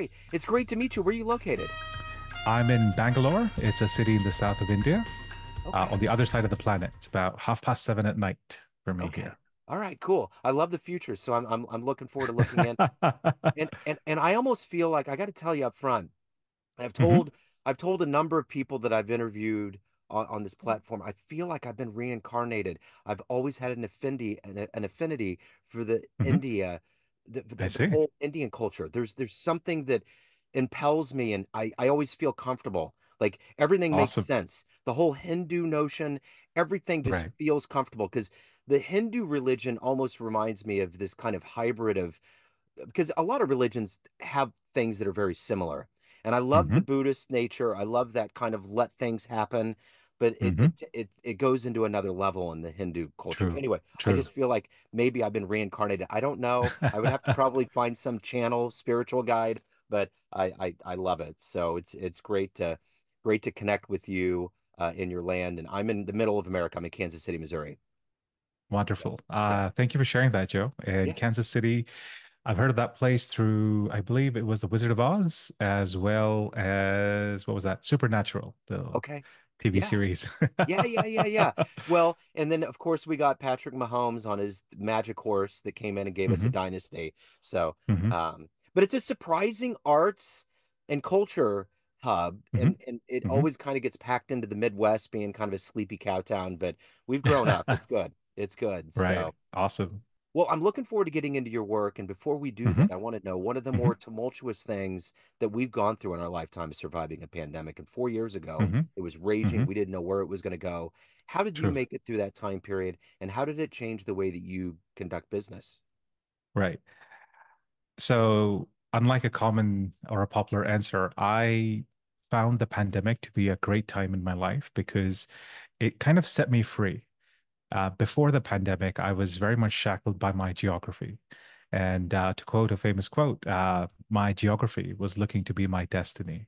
great. It's great to meet you. Where are you located? I'm in Bangalore. It's a city in the south of India, on Okay. the other side of the planet. It's about 7:30 at night for me Okay. here. All right, cool. I love the future, so I'm looking forward to looking in. And I almost feel like I got to tell you up front. I've Hmm. told I've told a number of people that I've interviewed on this platform. I feel like I've been reincarnated. I've always had an affinity for the Hmm. India, I the see. whole Indian culture. There's something that impels me, and I always feel comfortable. Like everything makes Awesome. sense. The whole Hindu notion, everything just Right. feels comfortable because the Hindu religion almost reminds me of this kind of hybrid of because a lot of religions have things that are very similar. And I love the Hmm. Buddhist nature. I love that kind of let things happen, but Hmm. it goes into another level in the Hindu culture. True. Anyway, I True. just feel like maybe I've been reincarnated. I don't know. I would have to probably find some channel, spiritual guide, but I love it. So it's great to connect with you in your land. And I'm in the middle of America. I'm in Kansas City, Missouri. So Wonderful. yeah, Thank you for sharing that, Joe. In yeah. Kansas City, I've heard of that place through, I believe it was The Wizard of Oz, as well as what was that? Supernatural, the Okay. TV Yeah. series. Yeah. Well, and then of course we got Patrick Mahomes on his magic horse that came in and gave us a Hmm. dynasty. So, Hmm. but it's a surprising arts and culture hub, Hmm. and it Hmm. always kind of gets packed into the Midwest, being kind of a sleepy cow town. But we've grown up. It's good. It's good. Right. So. Awesome. Well, I'm looking forward to getting into your work. And before we do Hmm. that, I want to know one of the Hmm. more tumultuous things that we've gone through in our lifetime is surviving a pandemic. And 4 years ago, Hmm. it was raging. Hmm. We didn't know where it was going to go. How did you True. make it through that time period? And how did it change the way that you conduct business? Right. So, unlike a common or a popular answer, I found the pandemic to be a great time in my life because it kind of set me free. Before the pandemic, I was very much shackled by my geography. And to quote a famous quote, my geography was looking to be my destiny.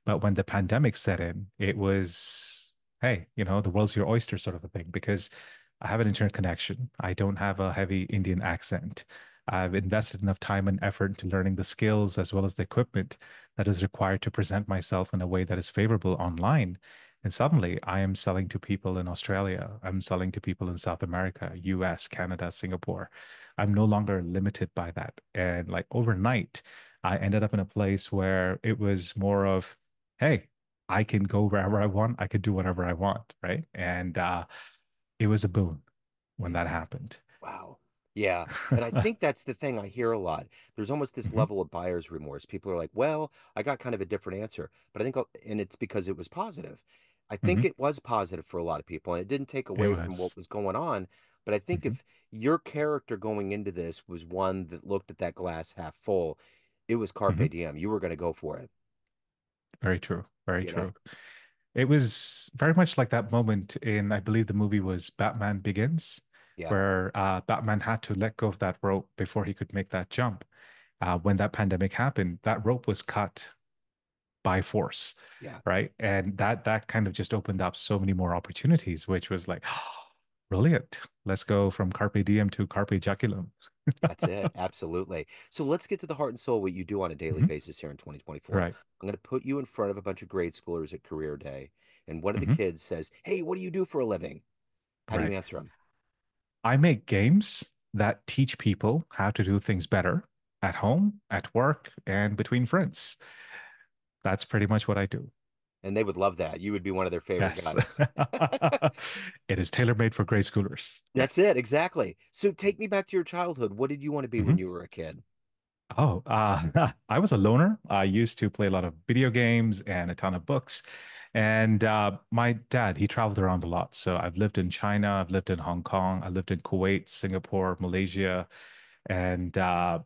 But when the pandemic set in, it was, hey, the world's your oyster sort of a thing because I have an internet connection. I don't have a heavy Indian accent. I've invested enough time and effort into learning the skills as well as the equipment that is required to present myself in a way that is favorable online. And suddenly I am selling to people in Australia. I'm selling to people in South America, US, Canada, Singapore. I'm no longer limited by that. And like overnight, I ended up in a place where it was more of, hey, I can go wherever I want. I can do whatever I want, right? And it was a boon when that Yeah. happened. Wow. Yeah. And I think that's the thing I hear a lot. There's almost this Hmm. level of buyer's remorse. People are like, well, I got kind of a different answer. But I think, and it's because it was positive. I think Hmm. it was positive for a lot of people, and it didn't take It away from what was. was going on. But I think Hmm. if your character going into this was one that looked at that glass half full, it was Hmm. carpe diem. You were going to go for it, Very true. Very you know? true. It was very much like that moment in, I believe the movie was Batman Begins, Yeah. where Batman had to let go of that rope before he could make that jump. When that pandemic happened, that rope was cut by force, Yeah. right? And that kind of just opened up so many more opportunities, which was like, brilliant. Let's go from carpe diem to carpe jaculum. That's it. Absolutely. So let's get to the heart and soul what you do on a daily Hmm. basis here in 2024. Right. I'm going to put you in front of a bunch of grade schoolers at career day, and one of the Hmm. kids says, "Hey, what do you do for a living?" How do you Right. answer them? I make games that teach people how to do things better at home, at work, and between friends. That's pretty much what I do. And they would love that. You would be one of their favorite Yes. guys. It is tailor-made for grade schoolers. That's Yes. it. Exactly. So take me back to your childhood. What did you want to be when Mhm. you were a kid? Oh, I was a loner. I used to play a lot of video games and a ton of books. And my dad, he traveled around a lot. So I've lived in China, I've lived in Hong Kong, I lived in Kuwait, Singapore, Malaysia, and a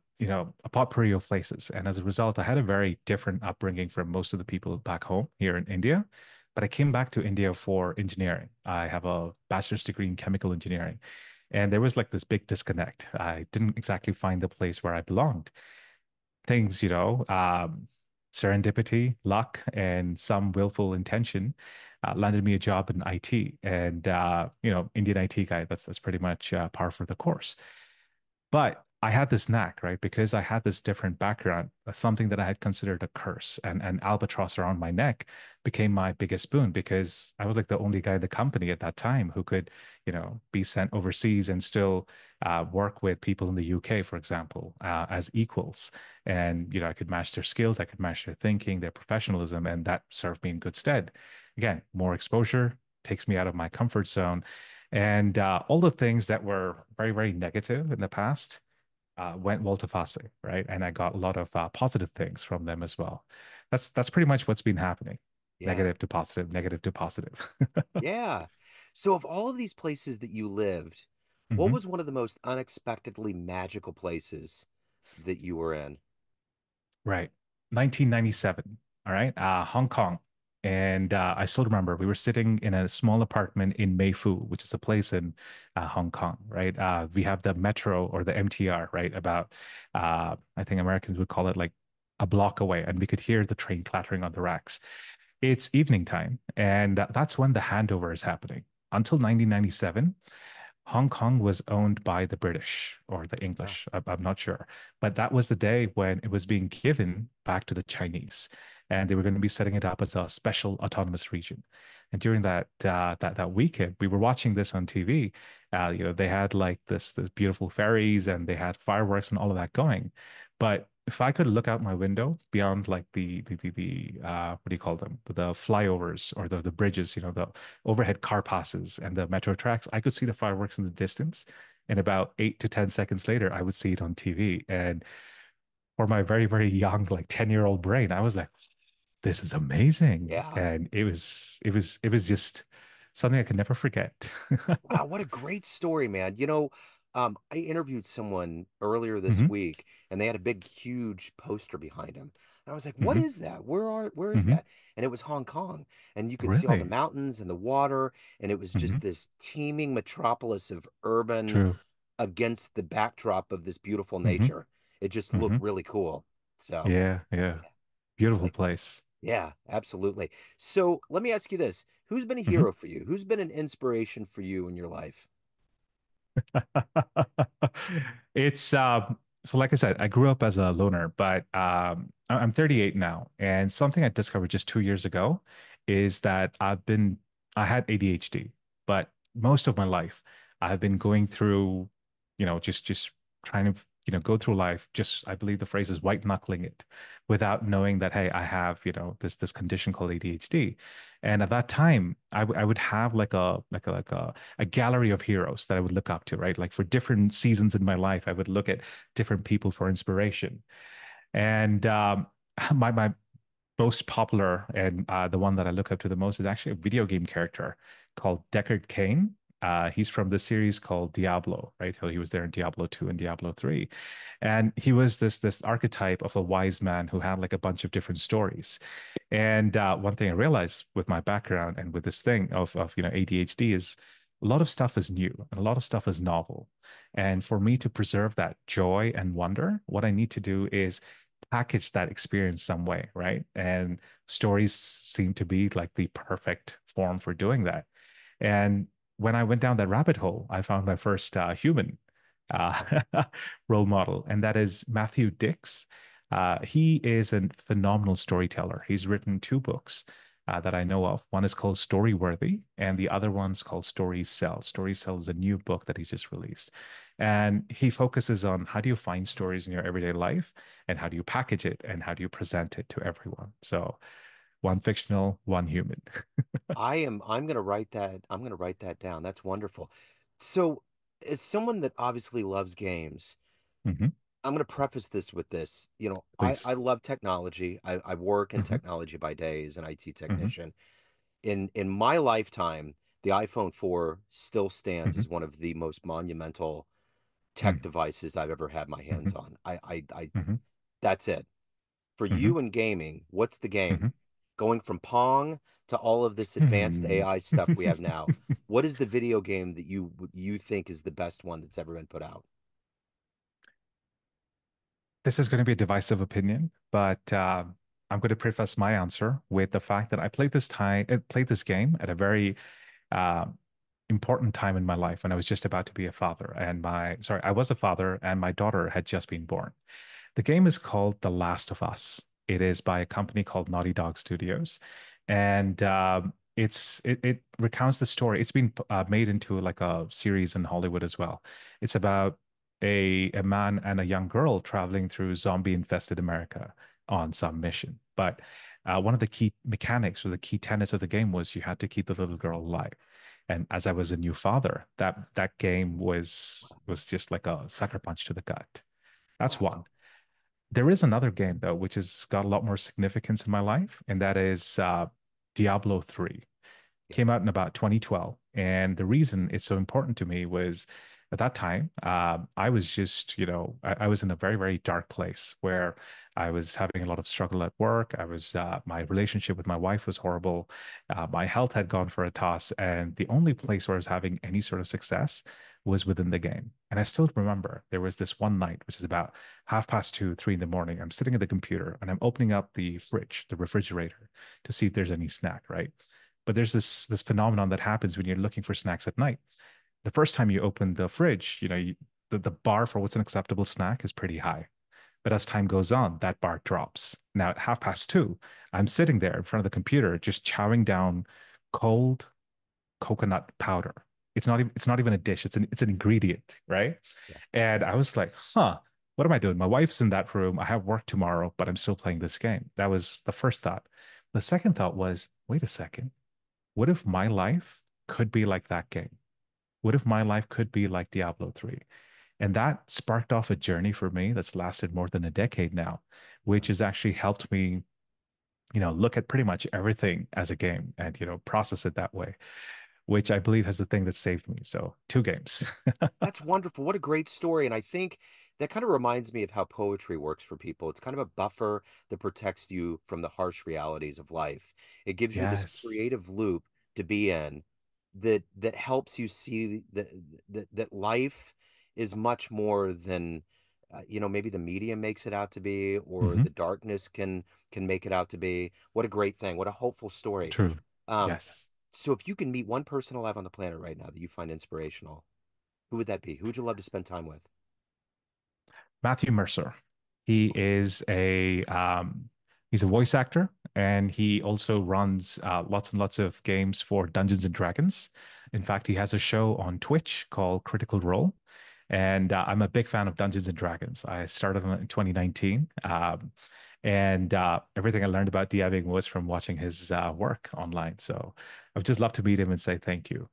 potpourri of places. And as a result, I had a very different upbringing from most of the people back home here in India. But I came back to India for engineering. I have a bachelor's degree in chemical engineering. And there was like this big disconnect. I didn't exactly find the place where I belonged. Things, serendipity, luck, and some willful intention landed me a job in IT. And Indian IT guy, that's pretty much par for the course. But I had this knack, right? Because I had this different background, something that I had considered a curse, and an albatross around my neck became my biggest boon because I was like the only guy in the company at that time who could, be sent overseas and still work with people in the UK, for example, as equals. And, I could match their skills, I could match their thinking, their professionalism, and that served me in good stead. Again, more exposure takes me out of my comfort zone. And all the things that were very, very negative in the past went volte-face, right? And I got a lot of positive things from them as well. That's pretty much what's been happening. Yeah. Negative to positive, negative to positive. Yeah. So of all of these places that you lived, what Mhm. was one of the most unexpectedly magical places that you were in? Right. 1997. All right. Hong Kong. And I still remember we were sitting in a small apartment in Mei Fu, which is a place in Hong Kong, right? We have the metro or the MTR, right? About, I think Americans would call it like a block away, and we could hear the train clattering on the racks. It's evening time, and that's when the handover is happening. Until 1997, Hong Kong was owned by the British or the Ah, English. I'm not sure. But that was the day when it was being given back to the Chinese. And they were going to be setting it up as a special autonomous region. And during that weekend, we were watching this on TV. They had like this beautiful ferries and they had fireworks and all of that going. But if I could look out my window beyond like the what do you call them? The flyovers or the bridges, the overhead car passes and the metro tracks, I could see the fireworks in the distance. And about 8 to 10 seconds later, I would see it on TV. And for my very, very young, like 10-year-old brain, I was like, this is amazing. yeah. And it was just something I could never forget. Wow, what a great story, man. I interviewed someone earlier this Hmm. week and they had a big, huge poster behind them. And I was like, what Hmm. is that? Where is Hmm. that? And it was Hong Kong. And you could see all the Really? mountains and the water, and it was Hmm. just this teeming metropolis of urban True. against the backdrop of this beautiful Hmm. nature. It just Hmm. looked really cool. So, Yeah, yeah. yeah, it's Beautiful like, place. yeah, absolutely. So let me ask you this. Who's been a Mhm. hero for you? Who's been an inspiration for you in your life? It's so like I said, I grew up as a loner, but I'm 38 now, and something I discovered just 2 years ago is that I had ADHD, but most of my life I've been going through, just trying to, go through life. Just I believe the phrase is white knuckling it, without knowing that hey, I have, this condition called ADHD, and at that time I would have like a gallery of heroes that I would look up to, right? Like for different seasons in my life, I would look at different people for inspiration. And my most popular and the one that I look up to the most is actually a video game character called Deckard Cain. He's from the series called Diablo, right? So he was there in Diablo 2 and Diablo 3. And he was this archetype of a wise man who had like a bunch of different stories. And one thing I realized with my background and with this thing of ADHD is a lot of stuff is new and a lot of stuff is novel. And for me to preserve that joy and wonder, what I need to do is package that experience some way, right? And stories seem to be like the perfect form for doing that. And when I went down that rabbit hole, I found my first human uh, role model, and that is Matthew Dix. He is a phenomenal storyteller. He's written two books that I know of. One is called Storyworthy, and the other one's called Story Sell. Story Sell is a new book that he's just released. And he focuses on how do you find stories in your everyday life and how do you package it and how do you present it to everyone. So one fictional, one human. I'm gonna write that down. That's wonderful. So, as someone that obviously loves games, Hmm. I'm gonna preface this with this. I Please. love technology. I work in Hmm. technology by day as an IT Hmm. technician. In my lifetime, the iPhone 4 still stands Hmm. as one of the most monumental tech Hmm. devices I've ever had my hands Hmm. on. I Hmm. That's it. For Hmm. you in gaming, what's the Hmm. game? Going from Pong to all of this advanced Hmm. AI stuff we have now. What is the video game that you think is the best one that's ever been put out? This is going to be a divisive opinion, but I'm going to preface my answer with the fact that I played this game at a very uh, important time in my life when I was just about to be a father. I was a father and my daughter had just been born. The game is called The Last of Us. It is by a company called Naughty Dog Studios, and it recounts the story. It's been made into like a series in Hollywood as well. It's about a man and a young girl traveling through zombie infested America on some mission. But one of the key mechanics or the key tenets of the game was you had to keep the little girl alive. And as I was a new father, that game was just like a sucker punch to the gut. That's one. Wow. There is another game though, which has got a lot more significance in my life, and that is Diablo 3. Yeah. Came out in about 2012. And the reason it's so important to me was at that time, I was just, I was in a very, very dark place where I was having a lot of struggle at work. My relationship with my wife was horrible. My health had gone for a toss. And the only place where I was having any sort of success was within the game. And I still remember there was this one night, which is about 2:30, 3 in the morning. I'm sitting at the computer and I'm opening up the fridge, the refrigerator, to see if there's any snack, right? But there's this phenomenon that happens when you're looking for snacks at night. The first time you open the fridge, the bar for what's an acceptable snack is pretty high. But as time goes on, that bar drops. Now at 2:30, I'm sitting there in front of the computer just chowing down cold coconut powder. It's not even a dish. It's an ingredient, right? Yeah. And I was like, huh, what am I doing? My wife's in that room. I have work tomorrow, but I'm still playing this game. That was the first thought. The second thought was, wait a second. What if my life could be like that game? What if my life could be like Diablo 3? And that sparked off a journey for me that's lasted more than a decade now, which has actually helped me, look at pretty much everything as a game and, process it that way, which I believe has the thing that saved me. So, two games. That's wonderful. What a great story. And I think that kind of reminds me of how poetry works for people. It's kind of a buffer that protects you from the harsh realities of life. It gives you this Yes. creative loop to be in that helps you see that life is much more than maybe the media makes it out to be, or Hmm. the darkness can make it out to be. What a great thing. What a hopeful story. True. Um, Yes. so if you can meet one person alive on the planet right now that you find inspirational, who would that be? Who would you love to spend time with? Matthew Mercer. He is he's a voice actor and he also runs lots and lots of games for Dungeons and Dragons. In fact, he has a show on Twitch called Critical Role. And I'm a big fan of Dungeons and Dragons. I started on it in 2019. And everything I learned about DMing was from watching his work online. So I would just love to meet him and say thank you.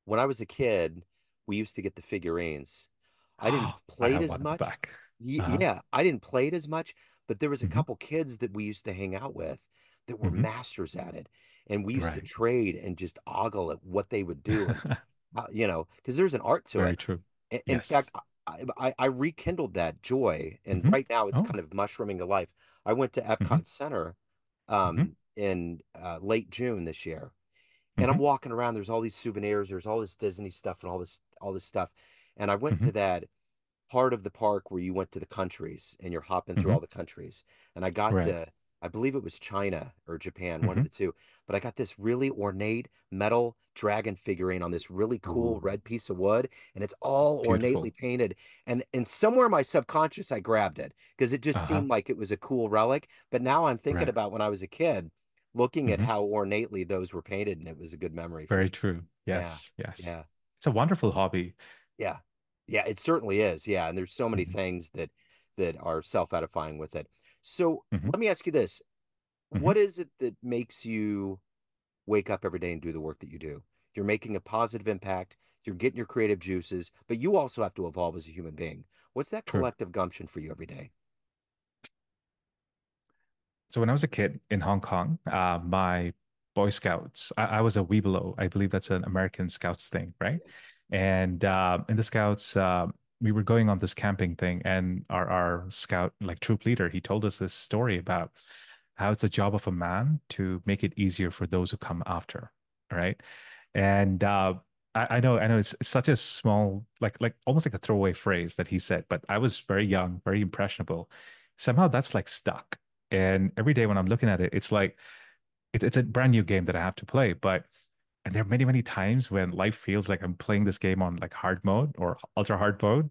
When I was a kid, we used to get the figurines. I didn't I play it have as one in the much. back. Uh-huh. Yeah, I didn't play it as much, but there was a Hmm. couple kids that we used to hang out with that were Hmm. masters at it. And we used to Right. trade and just ogle at what they would do and because there's an art to Very it. true. In fact, Yes. I rekindled that joy, and Hmm. right now it's Oh. kind of mushrooming to life. I went to Hmm. Epcot Center Hmm. in late June this year, and I'm Hmm. walking around. There's all these souvenirs. There's all this Disney stuff and all this stuff. And I went Hmm. to that part of the park where you went to the countries and you're hopping through Hmm. all the countries. And I got Right. to, I believe it was China or Japan, one of Hmm. the two. But I got this really ornate metal dragon figurine on this really cool Ooh, red piece of wood, and it's all ornately beautiful. painted. And somewhere in my subconscious, I grabbed it because it just Uh-huh. seemed like it was a cool relic. But now I'm thinking Right. about when I was a kid, looking at Hmm. how ornately those were painted, and it was a good memory for Very sure. true. Yeah, Yes. Yes. yeah. It's a wonderful hobby. Yeah. Yeah, it certainly is. Yeah, and there's so many Hmm. things that are self-edifying with it. So, Hmm. let me ask you this. Hmm. What is it that makes you wake up every day and do the work that you do? You're making a positive impact, you're getting your creative juices, but you also have to evolve as a human being. What's that True. collective gumption for you every day? So when I was a kid in Hong Kong, my Boy Scouts, I was a Weeblo. I believe that's an American Scouts thing, right? And in the Scouts, we were going on this camping thing, and our Scout, like troop leader, he told us this story about how it's a job of a man to make it easier for those who come after, right? And I know it's such a small, like almost like a throwaway phrase that he said, but I was very young, very impressionable. Somehow that's like stuck. And every day when I'm looking at it, it's like it's a brand new game that I have to play. But And there are many, many times when life feels like I'm playing this game on like hard mode or ultra hard mode.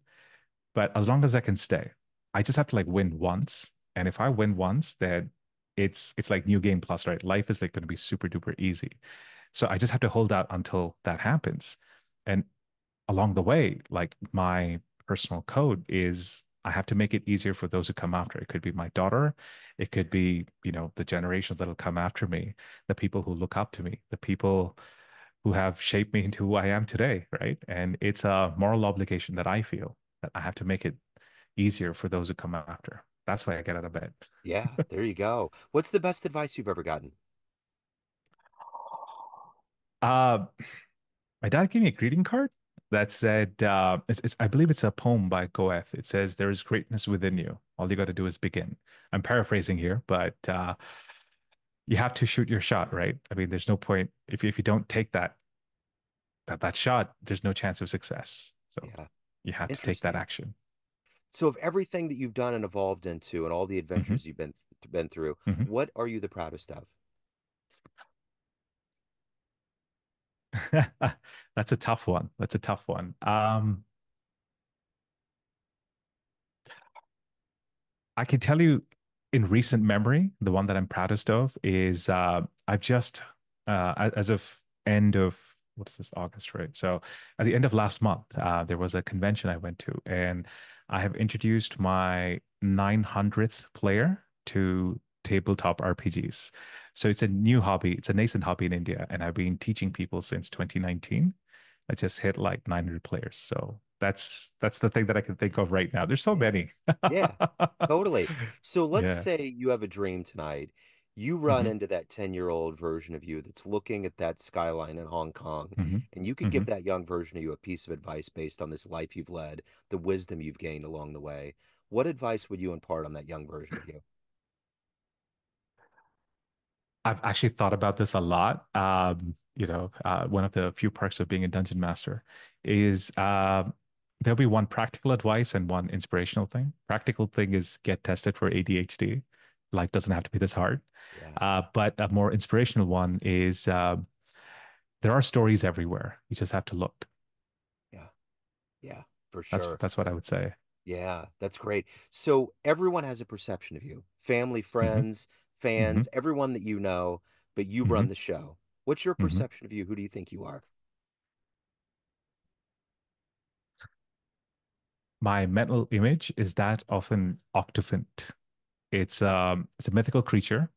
But as long as I can stay, I just have to like win once. And if I win once, then it's like new game plus, right? Life is like going to be super duper easy. So I just have to hold out until that happens. And along the way, like my personal code is I have to make it easier for those who come after. It could be my daughter, it could be, the generations that'll come after me, the people who look up to me, the people who have shaped me into who I am today, right? And it's a moral obligation that I feel that I have to make it easier for those who come after. That's why I get out of bed. Yeah, there you go. What's the best advice you've ever gotten? Uh, my dad gave me a greeting card that said, I believe it's a poem by Goethe. It says, "There is greatness within you. All you got to do is begin." I'm paraphrasing here, but you have to shoot your shot, right? I mean, there's no point if you don't take that shot, there's no chance of success. So Yeah, you have to take that interesting. action. So, of everything that you've done and evolved into, and all the Hmm. adventures you've been through, Hmm. what are you the proudest of? That's a tough one. That's a tough one. I can tell you in recent memory, the one that I'm proudest of is I've just as of end of what's this August, right? So at the end of last month, there was a convention I went to, and I have introduced my 900th player to tabletop RPGs. So it's a new hobby. It's a nascent hobby in India, and I've been teaching people since 2019. I just hit like 900 players. So that's the thing that I can think of right now. There's so Yeah, many. yeah, totally. So let's Yeah. say you have a dream tonight. You run Hmm. into that 10-year-old version of you that's looking at that skyline in Hong Kong, Hmm. and you could Hmm. give that young version of you a piece of advice based on this life you've led, the wisdom you've gained along the way. What advice would you impart on that young version of you? I've actually thought about this a lot. One of the few perks of being a dungeon master is there'll be one practical advice and one inspirational thing. Practical thing is get tested for ADHD. Life doesn't have to be this hard. Yeah, But a more inspirational one is there are stories everywhere. You just have to look. yeah, yeah, for That's sure. that's what I would say. Yeah, that's great. So everyone has a perception of you, family, Hmm. friends, Hmm. fans, everyone that you know, but you run Hmm. the show. What's your Hmm. perception of you? Who do you think you are? My mental image is that of an octopant. It's a mythical creature,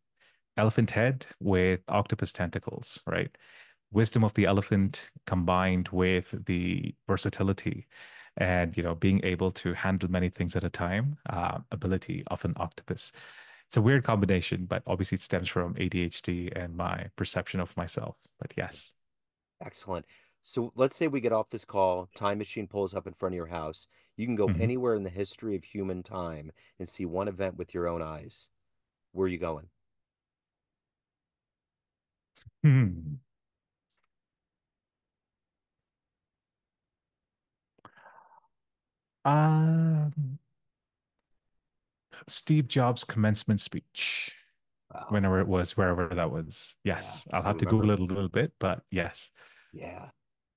elephant head with octopus tentacles, right? Wisdom of the elephant combined with the versatility and being able to handle many things at a time, ability of an octopus. It's a weird combination, but obviously it stems from ADHD and my perception of myself. But yes. Excellent. So let's say we get off this call, time machine pulls up in front of your house. You can go Mhm. anywhere in the history of human time and see one event with your own eyes. Where are you going? Hmm. Um, Steve Jobs' commencement speech, Wow. whenever it was, wherever that was. Yeah, Yes, I'll you have to remember? Google it a little bit, but yes, Yeah,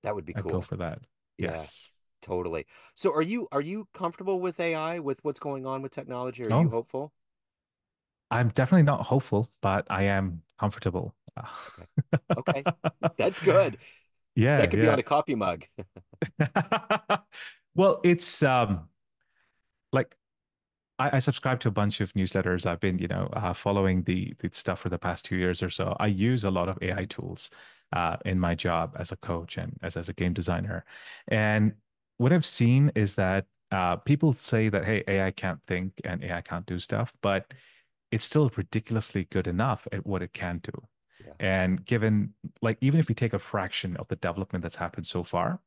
that would be I'd go cool. for that. Yeah, Yes. totally. So are you comfortable with AI, with what's going on with technology? Are you Oh, hopeful? I'm definitely not hopeful, but I am comfortable. Okay. Okay. That's good. That Yeah, could be on yeah. a coffee mug. Well, it's like I subscribe to a bunch of newsletters. I've been, following the stuff for the past 2 years or so. I use a lot of AI tools in my job as a coach and as a game designer. And what I've seen is that people say that, hey, AI can't think and AI can't do stuff, but it's still ridiculously good enough at what it can do. Yeah. And given, like, even if we take a fraction of the development that's happened so far,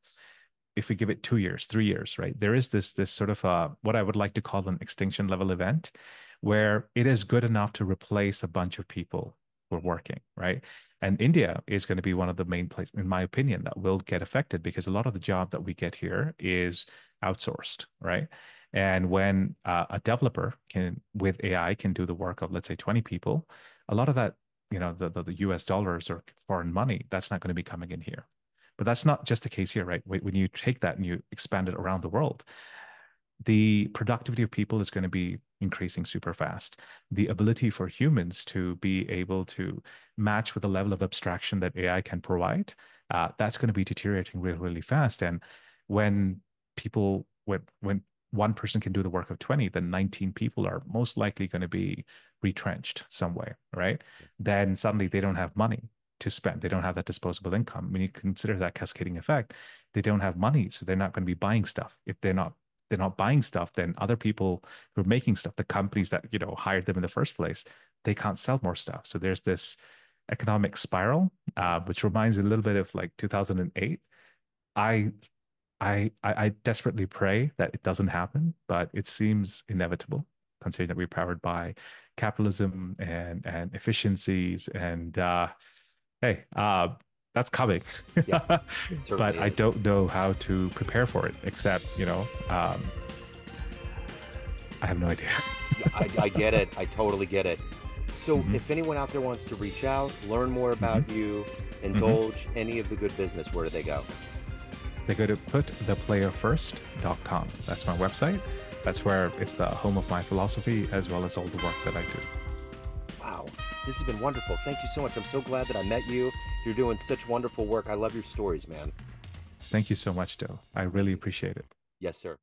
if we give it 2 years, 3 years, right? There is this sort of what I would like to call an extinction level event, where it is good enough to replace a bunch of people who are working, right? And India is going to be one of the main places, in my opinion, that will get affected because a lot of the job that we get here is outsourced, right? And when a developer can, with AI, can do the work of, let's say, 20 people, a lot of that. the US dollars or foreign money, that's not going to be coming in here. But that's not just the case here, right? When you take that and you expand it around the world, the productivity of people is going to be increasing super fast. The ability for humans to be able to match with the level of abstraction that AI can provide, that's going to be deteriorating really, really fast. And when when one person can do the work of 20, then 19 people are most likely going to be retrenched some way, right? Then suddenly they don't have money to spend. They don't have that disposable income. When you consider that cascading effect, they don't have money, so they're not going to be buying stuff. If they're not buying stuff, then other people who are making stuff, the companies that, hired them in the first place, they can't sell more stuff. So there's this economic spiral, which reminds me a little bit of like 2008. I I desperately pray that it doesn't happen, but it seems inevitable, considering that we're powered by capitalism and efficiencies. And hey, that's coming. Yeah, it But certainly I is. don't know how to prepare for it, except, I have no idea. Yeah, I get it. I totally get it. So hmm if anyone out there wants to reach out, learn more hmm about you, hmm indulge any of the good business, where do they go? They go to puttheplayerfirst.com. That's my website. That's where it's the home of my philosophy as well as all the work that I do. Wow, this has been wonderful. Thank you so much. I'm so glad that I met you. You're doing such wonderful work. I love your stories, man. Thank you so much, Joe. I Thank really you. appreciate it. Yes, sir.